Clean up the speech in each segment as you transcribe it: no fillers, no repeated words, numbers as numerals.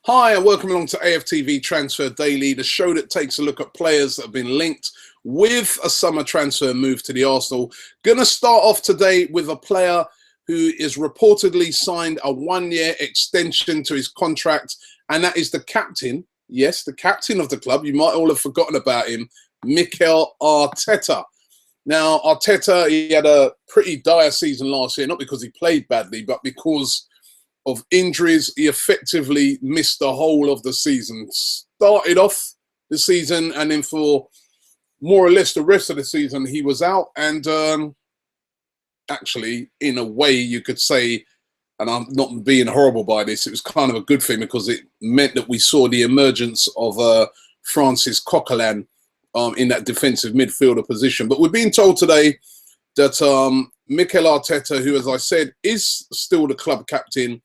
Hi, and welcome along to AFTV Transfer Daily, the show that takes a look at players that have been linked with a summer transfer move to the Arsenal. Going to start off today with a player who is reportedly signed a one-year extension to his contract, and that is the captain, yes, the captain of the club. You might all have forgotten about him, Mikel Arteta. Now, Arteta, he had a pretty dire season last year, not because he played badly, but because of injuries. He effectively missed the whole of the season. Started off the season, and then for more or less the rest of the season, he was out. And actually, in a way, you could say, and I'm not being horrible by this, it was kind of a good thing because it meant that we saw the emergence of Francis Coquelin in that defensive midfielder position. But we're being told today that Mikel Arteta, who, as I said, is still the club captain,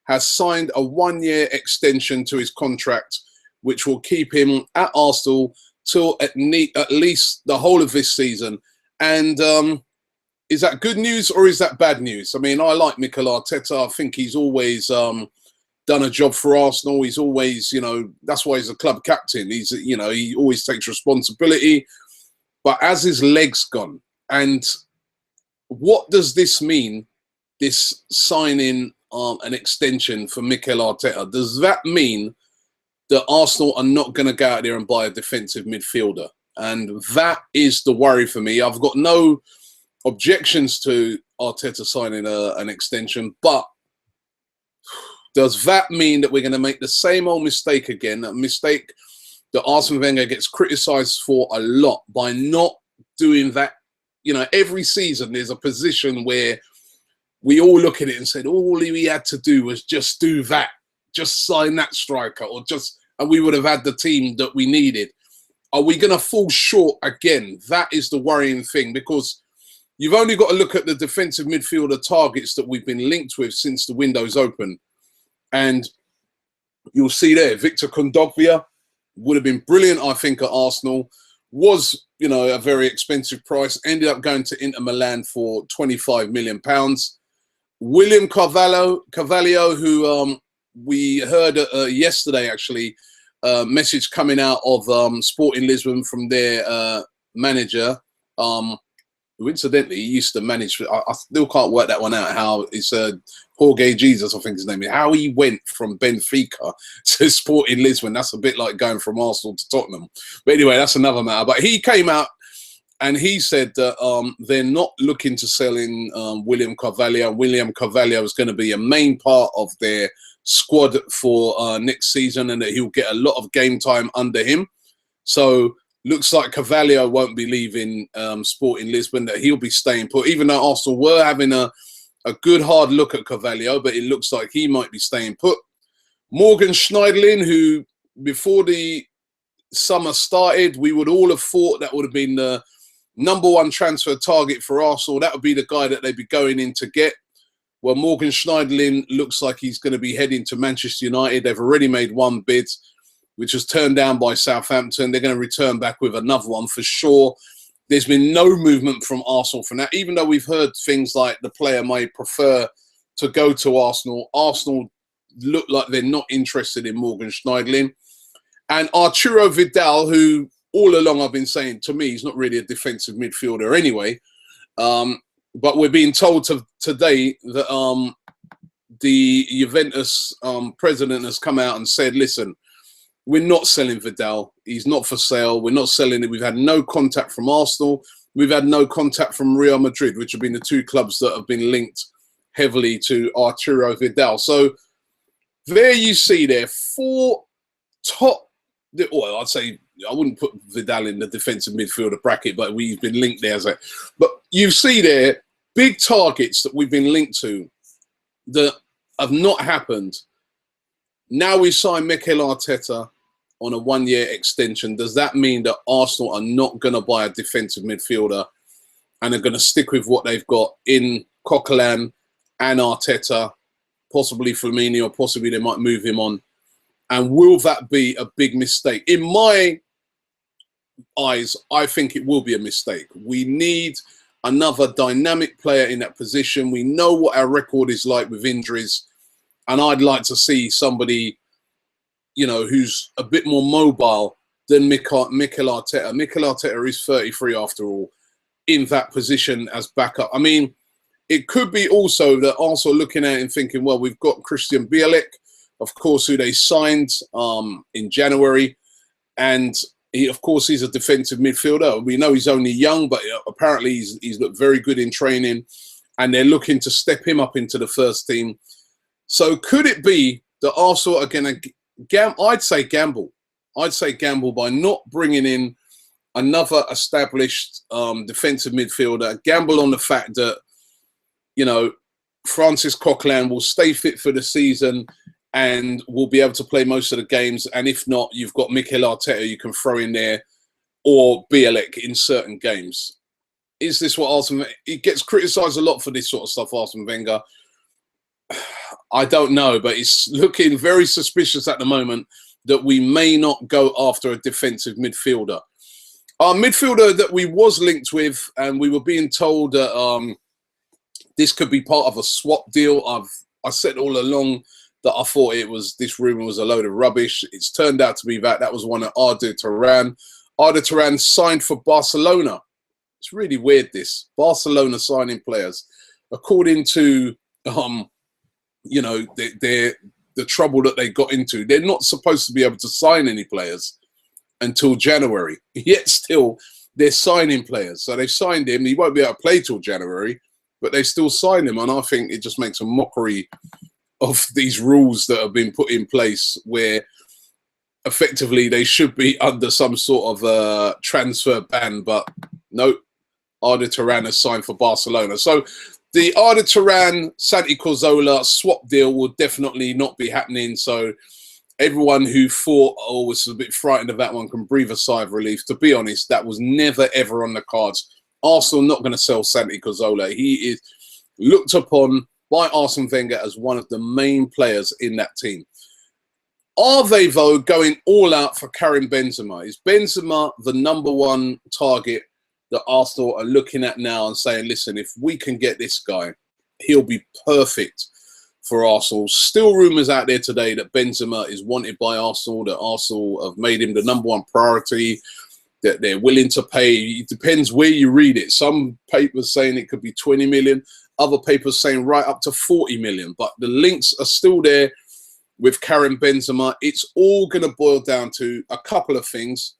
has signed a one-year extension to his contract, which will keep him at Arsenal till at least the whole of this season. And is that good news or is that bad news? I mean, I like Mikel Arteta. I think he's always done a job for Arsenal. He's always, that's why he's a club captain. He's, he always takes responsibility. But as his leg's gone, and what does this mean, this signing an extension for Mikel Arteta? Does that mean that Arsenal are not going to go out there and buy a defensive midfielder? And that is the worry for me. I've got no objections to Arteta signing an extension, but does that mean that we're going to make the same old mistake again, a mistake that Arsene Wenger gets criticised for a lot by not doing that? Every season there's a position where we all look at it and said, all he had to do was just do that, just sign that striker, and we would have had the team that we needed. Are we going to fall short again? That is the worrying thing, because you've only got to look at the defensive midfielder targets that we've been linked with since the window's open. And you'll see there, Victor Kondogbia would have been brilliant, I think, at Arsenal. Was, a very expensive price. Ended up going to Inter Milan for £25 million. William Carvalho, who we heard yesterday, actually, message coming out of Sporting Lisbon from their manager, who incidentally used to manage. I still can't work that one out, how it's Jorge Jesus, I think his name is, how he went from Benfica to Sporting Lisbon. That's a bit like going from Arsenal to Tottenham. But anyway, that's another matter. But he came out and he said that they're not looking to sell in William Carvalho. William Carvalho is going to be a main part of their squad for next season, and that he'll get a lot of game time under him. So looks like Carvalho won't be leaving Sporting Lisbon, that he'll be staying put, even though Arsenal were having a good hard look at Carvalho, but it looks like he might be staying put. Morgan Schneiderlin, who before the summer started, we would all have thought that would have been the #1 transfer target for Arsenal. That would be the guy that they'd be going in to get. Well, Morgan Schneiderlin looks like he's going to be heading to Manchester United. They've already made one bid, which was turned down by Southampton. They're going to return back with another one for sure. There's been no movement from Arsenal from that, even though we've heard things like the player may prefer to go to Arsenal. Arsenal look like they're not interested in Morgan Schneiderlin. And Arturo Vidal, who all along I've been saying, to me, he's not really a defensive midfielder anyway. But we're being told today that the Juventus president has come out and said, listen, we're not selling Vidal. He's not for sale. We're not selling it. We've had no contact from Arsenal. We've had no contact from Real Madrid, which have been the two clubs that have been linked heavily to Arturo Vidal. So there you see there, 4 top, well, I'd say I wouldn't put Vidal in the defensive midfielder bracket, but we've been linked there. But you see there, big targets that we've been linked to that have not happened. Now we sign Mikel Arteta on a one-year extension. Does that mean that Arsenal are not going to buy a defensive midfielder and are going to stick with what they've got in Coquelin and Arteta, possibly Firmino, possibly they might move him on? And will that be a big mistake? In my eyes, I think it will be a mistake. We need another dynamic player in that position. We know what our record is like with injuries. And I'd like to see somebody you know, who's a bit more mobile than Mikel Arteta. Mikel Arteta is 33 after all, in that position as backup. I mean, it could be also that Arsenal looking at it and thinking, well, we've got Christian Bielik, of course, who they signed in January. And he, of course, he's a defensive midfielder. We know he's only young, but apparently he's looked very good in training. And they're looking to step him up into the first team. So could it be that Arsenal are going to, I'd say gamble by not bringing in another established defensive midfielder, gamble on the fact that, you know, Francis Coquelin will stay fit for the season and will be able to play most of the games. And if not, you've got Mikel Arteta you can throw in there, or Bielik in certain games. Is this what Arsene? He gets criticised a lot for this sort of stuff, Arsene Wenger. I don't know, but it's looking very suspicious at the moment that we may not go after a defensive midfielder. Our midfielder that we was linked with, and we were being told that this could be part of a swap deal. I said all along that I thought this rumor was a load of rubbish. It's turned out to be that was one of Arda Turan. Arda Turan signed for Barcelona. It's really weird, this. Barcelona signing players. According to, you know, the trouble that they got into, they're not supposed to be able to sign any players until January. Yet still, they're signing players. So they've signed him. He won't be able to play till January, but they still sign him. And I think it just makes a mockery of these rules that have been put in place where effectively they should be under some sort of transfer ban. But no, Arda Turan has signed for Barcelona. So the Arda Turan Santi Cazorla swap deal will definitely not be happening. So everyone who thought, oh, was a bit frightened of that one can breathe a sigh of relief. To be honest, that was never, ever on the cards. Arsenal not going to sell Santi Cazorla. He is looked upon by Arsene Wenger as one of the main players in that team. Are they, though, going all out for Karim Benzema? Is Benzema the #1 target that Arsenal are looking at now and saying, listen, if we can get this guy, he'll be perfect for Arsenal? Still rumours out there today that Benzema is wanted by Arsenal, that Arsenal have made him the #1 priority, that they're willing to pay. It depends where you read it. Some papers saying it could be 20 million, other papers saying right up to 40 million. But the links are still there with Karim Benzema. It's all going to boil down to a couple of things.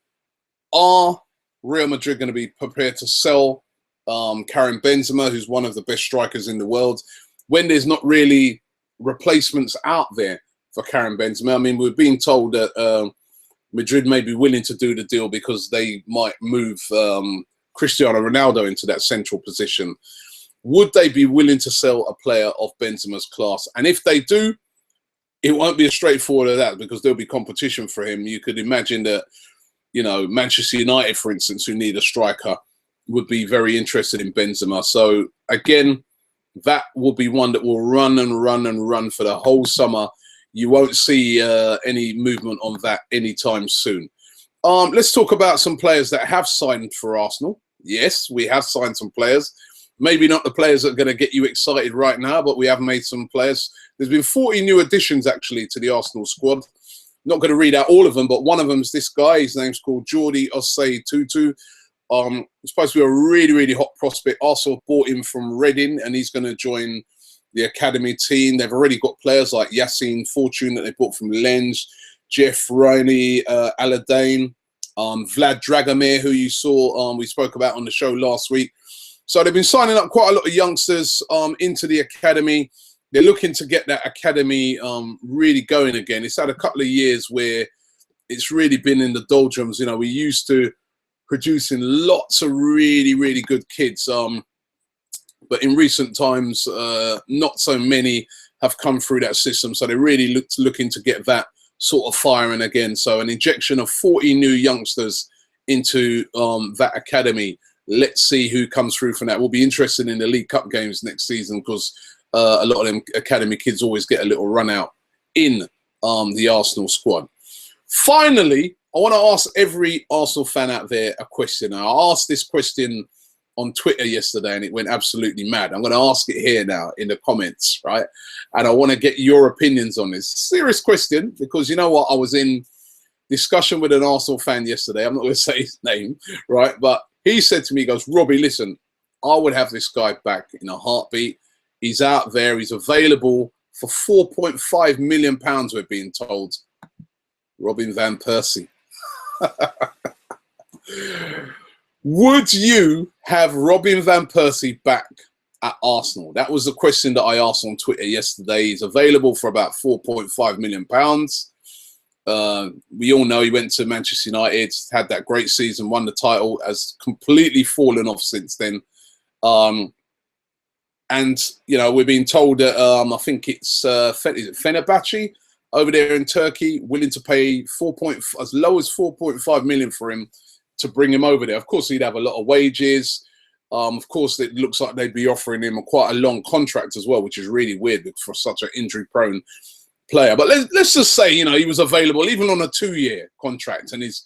Are Real Madrid going to be prepared to sell Karim Benzema, who's one of the best strikers in the world, when there's not really replacements out there for Karim Benzema? I mean, we're being told that Madrid may be willing to do the deal because they might move Cristiano Ronaldo into that central position. Would they be willing to sell a player of Benzema's class? And if they do, it won't be as straightforward as that, because there'll be competition for him. You could imagine that, you know, Manchester United, for instance, who need a striker, would be very interested in Benzema. So again, that will be one that will run and run and run for the whole summer. You won't see any movement on that anytime soon. Let's talk about some players that have signed for Arsenal. Yes, we have signed some players. Maybe not the players that are going to get you excited right now, but we have made some players. There's been 40 new additions, actually, to the Arsenal squad. Not going to read out all of them, but one of them is this guy. His name's called Jordi Osei-Tutu. He's supposed to be a really, really hot prospect. Arsenal bought him from Reading, and he's going to join the academy team. They've already got players like Yassine Fortune that they bought from Lens, Jeff Riney, Aladane, Vlad Dragomir, who you saw we spoke about on the show last week. So they've been signing up quite a lot of youngsters into the academy. They're looking to get that academy really going again. It's had a couple of years where it's really been in the doldrums. You know, we used to producing lots of really, really good kids. But in recent times, not so many have come through that system. So they're really looking to get that sort of firing again. So an injection of 40 new youngsters into that academy. Let's see who comes through from that. We'll be interested in the League Cup games next season, because a lot of them academy kids always get a little run out in the Arsenal squad. Finally, I want to ask every Arsenal fan out there a question. I asked this question on Twitter yesterday, and it went absolutely mad. I'm going to ask it here now in the comments, right? And I want to get your opinions on this. Serious question, because you know what? I was in discussion with an Arsenal fan yesterday. I'm not going to say his name, right? But he said to me, he goes, Robbie, listen, I would have this guy back in a heartbeat. He's out there. He's available for £4.5 million, we're being told. Robin van Persie. Would you have Robin van Persie back at Arsenal? That was the question that I asked on Twitter yesterday. He's available for about £4.5 million. We all know he went to Manchester United, had that great season, won the title, has completely fallen off since then. And, you know, we're being told that I think it's Fenerbahce over there in Turkey, willing to pay as low as 4.5 million for him to bring him over there. Of course, he'd have a lot of wages. Of course, it looks like they'd be offering him quite a long contract as well, which is really weird for such an injury-prone player. But let's just say, you know, he was available even on a 2-year contract, and his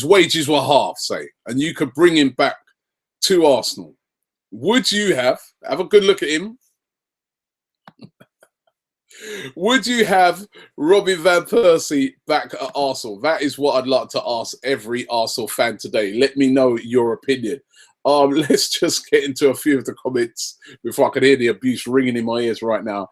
wages were half, say, and you could bring him back to Arsenal. Would you have a good look at him? Would you have Robbie van Persie back at Arsenal? That is what I'd like to ask every Arsenal fan today. Let me know your opinion. Let's just get into a few of the comments before I can hear the abuse ringing in my ears right now.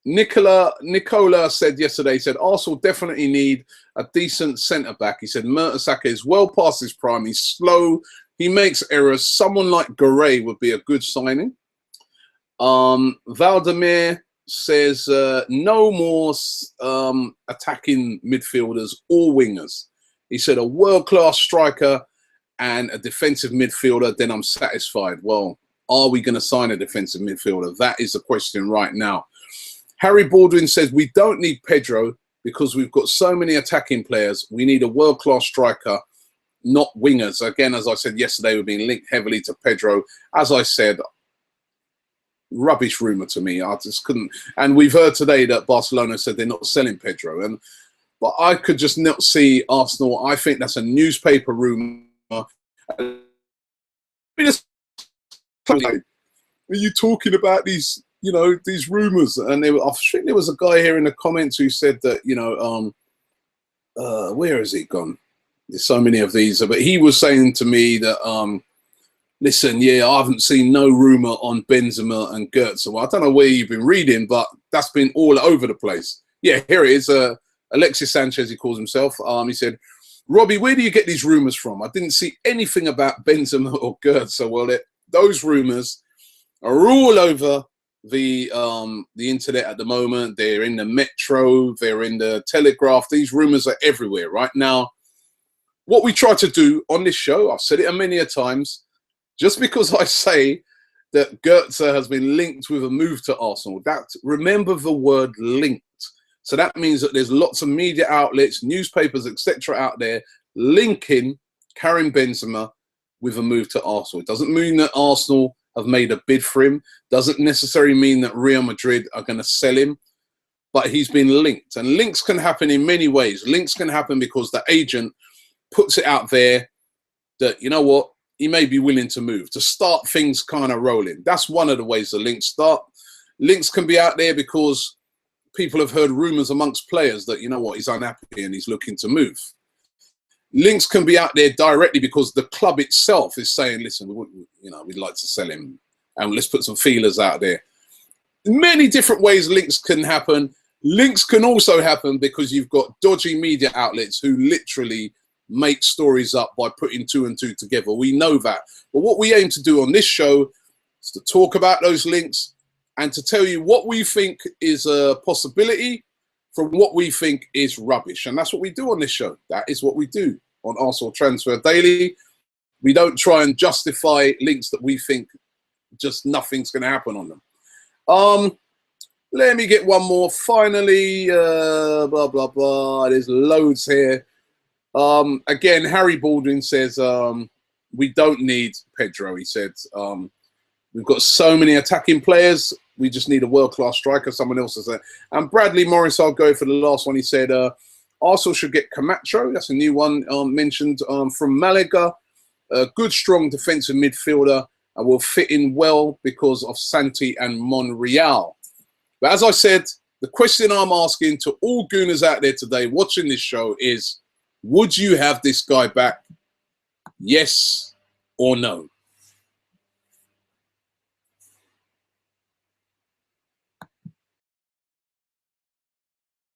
Nicola said yesterday, he said, Arsenal definitely need a decent centre-back. He said, Mertesacker is well past his prime. He's slow. He makes errors. Someone like Garay would be a good signing. Valdemir says, no more attacking midfielders or wingers. He said, a world-class striker and a defensive midfielder, then I'm satisfied. Well, are we going to sign a defensive midfielder? That is the question right now. Harry Baldwin says, we don't need Pedro because we've got so many attacking players. We need a world-class striker, not wingers. Again, as I said yesterday, we're being linked heavily to Pedro. As I said, rubbish rumour to me. I just couldn't. And we've heard today that Barcelona said they're not selling Pedro. But I could just not see Arsenal. I think that's a newspaper rumour. Are you talking about these, you know, these rumours? And I think there was a guy here in the comments who said that, you know, where has he gone? There's so many of these. But he was saying to me that, listen, yeah, I haven't seen no rumour on Benzema and Goetze. Well, I don't know where you've been reading, but that's been all over the place. Yeah, here it is. Alexis Sanchez, he calls himself. He said, Robbie, where do you get these rumours from? I didn't see anything about Benzema or Goetze. Well, those rumours are all over the internet at the moment. They're in the Metro. They're in the Telegraph. These rumours are everywhere right now. What we try to do on this show, I've said it many a times, just because I say that Goetze has been linked with a move to Arsenal, remember the word linked. So that means that there's lots of media outlets, newspapers, etc. out there linking Karim Benzema with a move to Arsenal. It doesn't mean that Arsenal have made a bid for him. Doesn't necessarily mean that Real Madrid are going to sell him. But he's been linked. And links can happen in many ways. Links can happen because the agent puts it out there that, you know what, he may be willing to move, to start things kind of rolling. That's one of the ways the links start. Links can be out there because people have heard rumours amongst players that, you know what, he's unhappy and he's looking to move. Links can be out there directly because the club itself is saying, listen, you know, we'd like to sell him and let's put some feelers out there. Many different ways links can happen. Links can also happen because you've got dodgy media outlets who literally make stories up by putting 2 and 2 together. We know that. But what we aim to do on this show is to talk about those links and to tell you what we think is a possibility from what we think is rubbish. And that's what we do on this show. That is what we do on Arsenal Transfer Daily. We don't try and justify links that we think just nothing's going to happen on them. Let me get one more. Finally, blah, blah, blah. There's loads here. Again, Harry Baldwin says, we don't need Pedro. He said, we've got so many attacking players. We just need a world-class striker. Someone else has said. And Bradley Morris, I'll go for the last one. He said, Arsenal should get Camacho. That's a new one mentioned from Malaga. a good, strong defensive midfielder and will fit in well because of Santi and Monreal. But as I said, the question I'm asking to all Gooners out there today watching this show is, would you have this guy back? Yes or no?